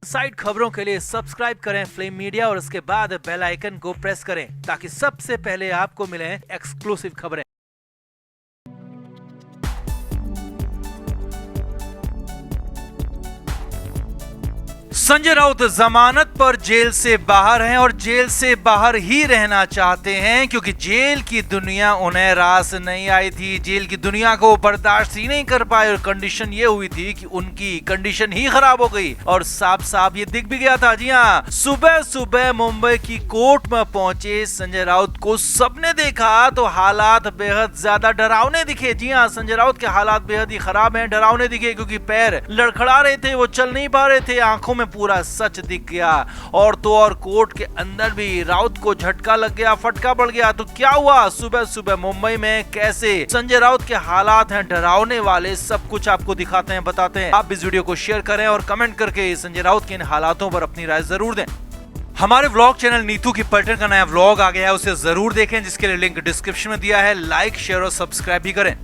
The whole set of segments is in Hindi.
साइड खबरों के लिए सब्सक्राइब करें फ्लेम मीडिया और उसके बाद बेल आइकन को प्रेस करें ताकि सबसे पहले आपको मिले एक्सक्लूसिव खबरें। संजय राउत जमानत पर जेल से बाहर हैं और जेल से बाहर ही रहना चाहते हैं क्योंकि जेल की दुनिया उन्हें रास नहीं आई थी। जेल की दुनिया को बर्दाश्त ही नहीं कर पाए और कंडीशन ये हुई थी कि उनकी कंडीशन ही खराब हो गई और साफ साफ ये दिख भी गया था। जी हाँ, सुबह सुबह मुंबई की कोर्ट में पहुंचे संजय राउत को सबने देखा तो हालात बेहद ज्यादा डरावने दिखे। जी हाँ, संजय राउत के हालात बेहद ही खराब हैं, डरावने दिखे क्योंकि पैर लड़खड़ा रहे थे, वो चल नहीं पा रहे थे, आंखों में पूरा सच दिख गया। और तो और कोर्ट के अंदर भी राउत को झटका लग गया, फटका पड़ गया। तो क्या हुआ सुबह सुबह मुंबई में, कैसे संजय राउत के हालात हैं डरावने वाले, सब कुछ आपको दिखाते हैं, बताते हैं। आप इस वीडियो को शेयर करें और कमेंट करके संजय राउत के इन हालातों पर अपनी राय जरूर दें। हमारे व्लॉग चैनल नीतू की पर्यटन का नया व्लॉग आ गया है, उसे जरूर देखें जिसके लिए लिंक डिस्क्रिप्शन में दिया है। लाइक शेयर और सब्सक्राइब भी करें।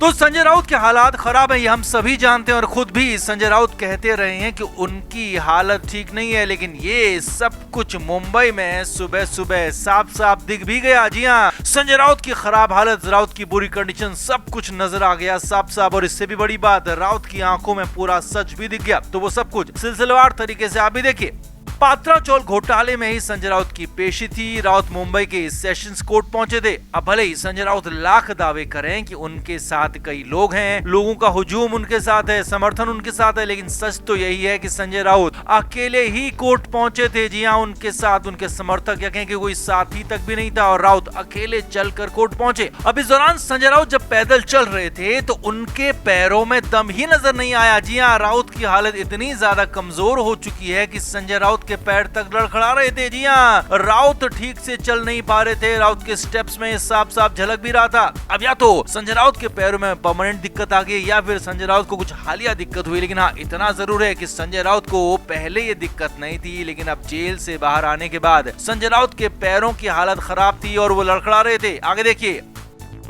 तो संजय राउत के हालात खराब हैं, ये हम सभी जानते हैं और खुद भी संजय राउत कहते रहे हैं कि उनकी हालत ठीक नहीं है, लेकिन ये सब कुछ मुंबई में सुबह सुबह साफ साफ दिख भी गया। जी हाँ, संजय राउत की खराब हालत, राउत की बुरी कंडीशन, सब कुछ नजर आ गया साफ साफ। और इससे भी बड़ी बात, राउत की आंखों में पूरा सच भी दिख गया। तो वो सब कुछ सिलसिलेवार तरीके से आप भी देखिए। पात्रा चौल घोटाले में ही संजय राउत की पेशी थी। राउत मुंबई के सेशंस कोर्ट पहुंचे थे। अब भले ही संजय राउत लाख दावे करें कि उनके साथ कई लोग हैं, लोगों का हुजूम उनके साथ है, समर्थन उनके साथ है, लेकिन सच तो यही है कि संजय राउत अकेले ही कोर्ट पहुंचे थे। जी हाँ, उनके साथ उनके समर्थक या कहें कि कोई साथी तक भी नहीं था और राउत अकेले चलकर कोर्ट पहुंचे। अब इस दौरान संजय राउत जब पैदल चल रहे थे तो उनके पैरों में दम ही नजर नहीं आया। जी हाँ, राउत की हालत इतनी ज्यादा कमजोर हो चुकी है कि संजय राउत के पैर तक लड़खड़ा रहे थे। जी हाँ, राउत ठीक से चल नहीं पा रहे थे। राउत के स्टेप्स में साफ साफ झलक भी रहा था। अब या तो संजय राउत के पैरों में परमानेंट दिक्कत आ गई या फिर संजय राउत को कुछ हालिया दिक्कत हुई। लेकिन हाँ, इतना जरूर है कि संजय राउत को पहले ये दिक्कत नहीं थी, लेकिन अब जेल से बाहर आने के बाद संजय राउत के पैरों की हालत खराब थी और वो लड़खड़ा रहे थे। आगे देखिए।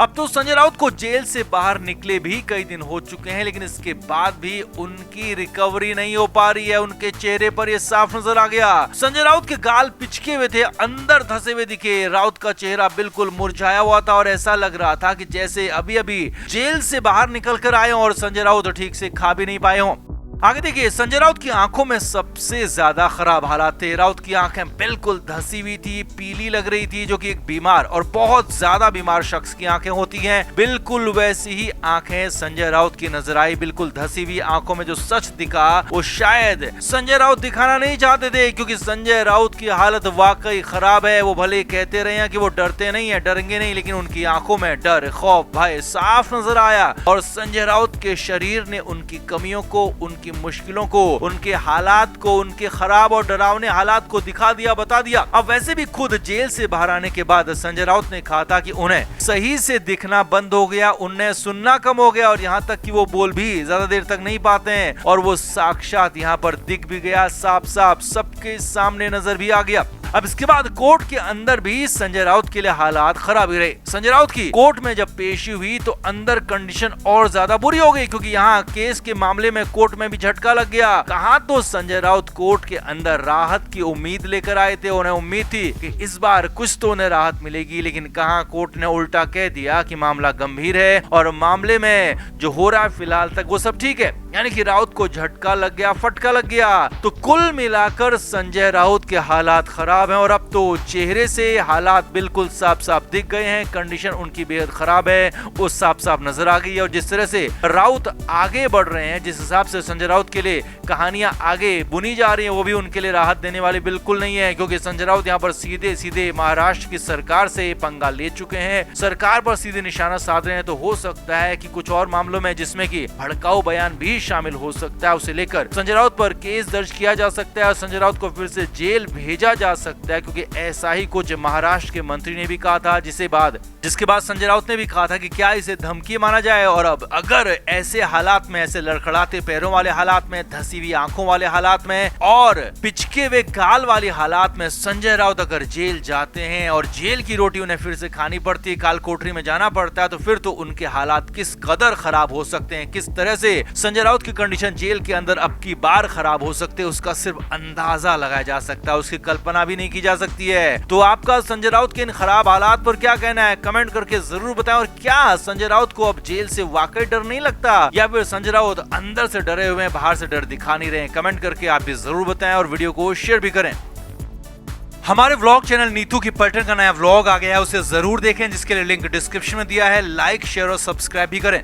अब तो संजय राउत को जेल से बाहर निकले भी कई दिन हो चुके हैं, लेकिन इसके बाद भी उनकी रिकवरी नहीं हो पा रही है। उनके चेहरे पर यह साफ नजर आ गया। संजय राउत के गाल पिचके हुए थे, अंदर धंसे हुए दिखे। राउत का चेहरा बिल्कुल मुरझाया हुआ था और ऐसा लग रहा था कि जैसे अभी अभी जेल से बाहर निकल कर आए हों और संजय राउत ठीक से खा भी नहीं पाए हों। आगे देखिए, संजय राउत की आंखों में सबसे ज्यादा खराब हालात थे। राउत की आंखें बिल्कुल धसी हुई थी, पीली लग रही थी, जो कि एक बीमार और बहुत ज्यादा बीमार शख्स की आंखें होती हैं। बिल्कुल वैसी ही आंखें संजय राउत की नजर आई। बिल्कुल धसी हुई आंखों में जो सच दिखा वो शायद संजय राउत दिखाना नहीं चाहते थे, क्योंकि संजय राउत की हालत वाकई खराब है। वो भले कहते रहे हैं कि वो डरते नहीं है, डरेंगे नहीं, लेकिन उनकी आंखों में डर, खौफ, भय साफ नजर आया। और संजय राउत के शरीर ने उनकी कमियों को, उनकी मुश्किलों को, उनके हालात को, उनके खराब और डरावने हालात को दिखा दिया, बता दिया। अब वैसे भी खुद जेल से बाहर आने के बाद संजय राउत ने कहा था कि उन्हें सही से दिखना बंद हो गया, उन्हें सुनना कम हो गया और यहाँ तक कि वो बोल भी ज्यादा देर तक नहीं पाते हैं। और वो साक्षात यहाँ पर दिख भी गया, साफ साफ सबके सामने नजर भी आ गया। अब इसके बाद कोर्ट के अंदर भी संजय राउत के लिए हालात खराब ही रहे। संजय राउत की कोर्ट में जब पेशी हुई तो अंदर कंडीशन और ज्यादा बुरी हो गई, क्योंकि यहाँ केस के मामले में कोर्ट में भी झटका लग गया। कहाँ तो संजय राउत कोर्ट के अंदर राहत की उम्मीद लेकर आए थे, उन्हें उम्मीद थी कि इस बार कुछ तो उन्हें राहत मिलेगी, लेकिन कहाँ कोर्ट ने उल्टा कह दिया कि मामला गंभीर है और मामले में जो हो रहा है फिलहाल तक वो सब ठीक है। यानी कि राउत को झटका लग गया, फटका लग गया। तो कुल मिलाकर संजय राउत के हालात खराब हैं और अब तो चेहरे से हालात बिल्कुल साफ साफ दिख गए हैं। कंडीशन उनकी बेहद खराब है, वो साफ साफ नजर आ गई है। और जिस तरह से राउत आगे बढ़ रहे हैं, जिस हिसाब से संजय राउत के लिए कहानियां आगे बुनी जा रही हैं, वो भी उनके लिए राहत देने वाली बिल्कुल नहीं है, क्योंकि संजय राउत यहाँ पर सीधे सीधे महाराष्ट्र की सरकार से पंगा ले चुके हैं, सरकार पर सीधे निशाना साध रहे हैं। तो हो सकता है कि कुछ और मामलों में जिसमें कि भड़काऊ बयान भी शामिल हो सकता है, उसे लेकर संजय राउत पर केस दर्ज किया जा सकता है और संजय राउत को फिर से जेल भेजा जा सकता है, क्योंकि ऐसा ही कुछ महाराष्ट्र के मंत्री ने भी कहा था, जिसके बाद संजय राउत ने भी कहा था कि क्या इसे धमकी माना जाए। और अब अगर ऐसे हालात में, ऐसे लड़खड़ाते पैरों वाले हालात में, धसी हुई आंखों वाले हालात में और पिचके हुए गाल वाले हालात में संजय राउत अगर जेल जाते हैं और जेल की रोटी उन्हें फिर से खानी पड़ती है, काल कोठरी में जाना पड़ता है, तो फिर तो उनके हालात किस कदर खराब हो सकते हैं, किस तरह से संजय राउत की कंडीशन जेल के अंदर अब की बार खराब हो सकते हैं उसका सिर्फ अंदाजा लगाया जा सकता है, उसकी कल्पना भी नहीं की जा सकती है। तो आपका संजय राउत के इन खराब हालात पर क्या कहना है, कमेंट करके जरूर बताएं। और क्या संजय राउत को अब जेल से वाकई डर नहीं लगता, या फिर संजय राउत अंदर से डरे हुए हैं, बाहर से डर दिखा नहीं रहे? कमेंट करके आप भी जरूर बताएं और वीडियो को शेयर भी करें। हमारे व्लॉग चैनल नीतू की पलटन का नया व्लॉग आ गया है, उसे जरूर देखें, जिसके लिए लिंक डिस्क्रिप्शन में दिया है। लाइक, शेयर और सब्सक्राइब भी करें।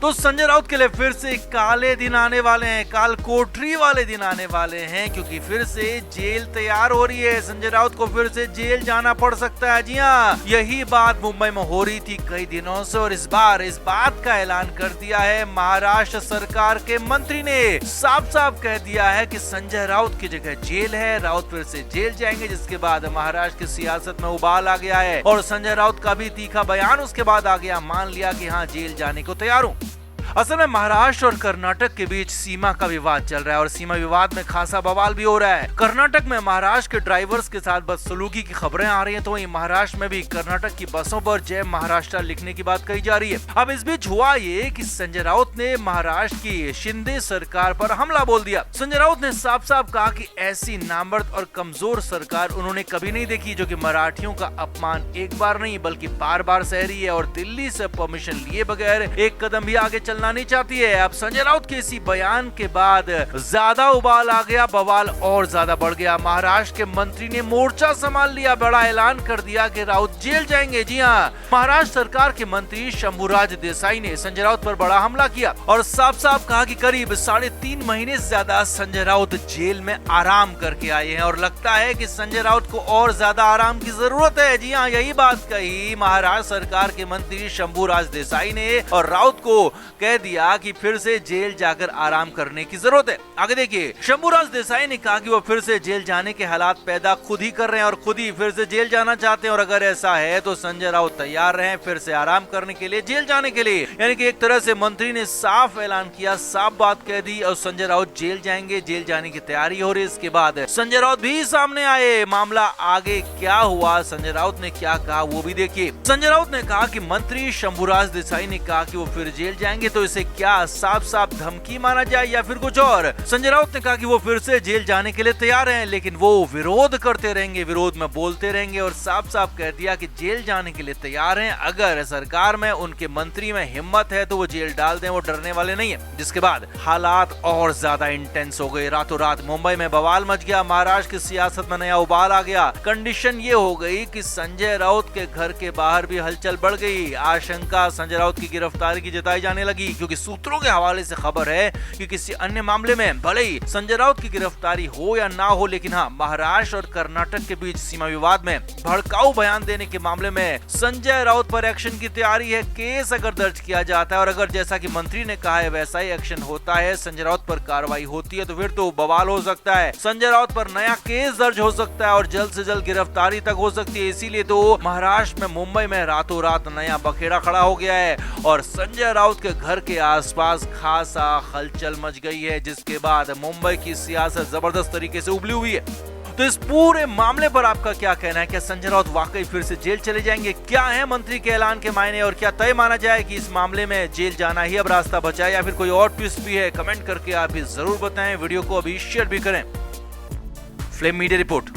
तो संजय राउत के लिए फिर से काले दिन आने वाले हैं, काल कोठरी वाले दिन आने वाले हैं, क्योंकि फिर से जेल तैयार हो रही है। संजय राउत को फिर से जेल जाना पड़ सकता है। जी हाँ, यही बात मुंबई में हो रही थी कई दिनों से, और इस बार इस बात का ऐलान कर दिया है महाराष्ट्र सरकार के मंत्री ने। साफ साफ कह दिया है कि संजय राउत की जगह जेल है, राउत फिर से जेल जाएंगे। जिसके बाद महाराष्ट्र की सियासत में उबाल आ गया है और संजय राउत का भी तीखा बयान उसके बाद आ गया, मान लिया कि हाँ जेल जाने को तैयार हूँ। असल में महाराष्ट्र और कर्नाटक के बीच सीमा का विवाद चल रहा है और सीमा विवाद में खासा बवाल भी हो रहा है। कर्नाटक में महाराष्ट्र के ड्राइवर्स के साथ बदसलूकी की खबरें आ रही हैं, तो वहीं महाराष्ट्र में भी कर्नाटक की बसों पर जय महाराष्ट्र लिखने की बात कही जा रही है। अब इस बीच हुआ ये कि संजय राउत ने महाराष्ट्र की शिंदे सरकार पर हमला बोल दिया। संजय राउत ने साफ साफ कहा कि ऐसी नामर्द और कमजोर सरकार उन्होंने कभी नहीं देखी, जो कि मराठियों का अपमान एक बार नहीं बल्कि बार बार सह रही है और दिल्ली से परमिशन लिए बगैर एक कदम भी आगे चलना नहीं चाहती है। अब संजय राउत के इसी बयान के बाद ज्यादा उबाल आ गया, बवाल और ज्यादा बढ़ गया। महाराष्ट्र के मंत्री ने मोर्चा संभाल लिया, बड़ा ऐलान कर दिया कि राउत जेल जाएंगे। जी हाँ, महाराष्ट्र सरकार के मंत्री शंभूराज देसाई ने संजय राउत पर बड़ा हमला किया और साफ साफ कहा कि करीब 3.5 महीने से ज्यादा संजय राउत जेल में आराम करके आए हैं और लगता है कि संजय राउत को और ज्यादा आराम की जरूरत है। जी हाँ, यही बात कही महाराष्ट्र सरकार के मंत्री शंभूराज देसाई ने और राउत को कह दिया कि फिर से जेल जाकर आराम करने की जरूरत है। आगे देखिए, शंभूराज देसाई ने कहा कि वो फिर से जेल जाने के हालात पैदा खुद ही कर रहे हैं और खुद ही फिर से जेल जाना चाहते हैं, और अगर ऐसा है तो संजय राउत तैयार रहे फिर से आराम करने के लिए, जेल जाने के लिए। यानी कि एक तरह से मंत्री ने साफ ऐलान किया, साफ बात कह दी और संजय राउत जेल जाएंगे, जेल जाने की तैयारी हो रही है। इसके बाद संजय राउत भी सामने आए। मामला आगे क्या हुआ, संजय राउत ने क्या कहा वो भी देखिए। संजय राउत ने कहा कि मंत्री शंभूराज देसाई ने कहा कि वो फिर जेल जाएंगे, तो इसे क्या साफ साफ धमकी माना जाए या फिर कुछ और? संजय राउत ने कहा कि वो फिर से जेल जाने के लिए तैयार हैं, लेकिन वो विरोध करते रहेंगे, विरोध में बोलते रहेंगे, और साफ साफ कह दिया कि जेल जाने के लिए तैयार हैं। अगर सरकार में उनके मंत्री में हिम्मत है तो वो जेल डाल दें, वो डरने वाले नहीं है। जिसके बाद हालात और ज्यादा इंटेंस हो गए। रातों रात मुंबई में बवाल मच गया, महाराष्ट्र की सियासत में नया उबाल आ गया। कंडीशन ये हो गई कि संजय राउत के घर के बाहर भी हलचल बढ़ गई। आशंका संजय राउत की गिरफ्तारी की जताई जाने लगी, क्योंकि सूत्रों के हवाले से खबर है कि किसी अन्य मामले में भले ही संजय राउत की गिरफ्तारी हो या ना हो, लेकिन हाँ, महाराष्ट्र और कर्नाटक के बीच सीमा विवाद में भड़काऊ बयान देने के मामले में संजय राउत पर एक्शन की तैयारी है। केस अगर दर्ज किया जाता है और अगर जैसा कि मंत्री ने कहा है वैसा ही एक्शन होता है, संजय राउत पर कार्रवाई होती है, तो फिर तो बवाल हो सकता है। संजय राउत पर नया केस दर्ज हो सकता है और जल्द से जल्द गिरफ्तारी तक हो सकती है। इसीलिए तो महाराष्ट्र में मुंबई में रातों रात नया बखेड़ा खड़ा हो गया है और संजय राउत के घर के आसपास खासा हलचल मच गई है, जिसके बाद मुंबई की सियासत जबरदस्त तरीके से उबली हुई है। तो इस पूरे मामले पर आपका क्या कहना है? क्या संजय राउत वाकई फिर से जेल चले जाएंगे? क्या है मंत्री के ऐलान के मायने और क्या तय माना जाए कि इस मामले में जेल जाना ही अब रास्ता बचा है या फिर कोई और ट्विस्ट भी है? कमेंट करके आप भी जरूर बताएं। वीडियो को अभी शेयर भी करें। Flame media report.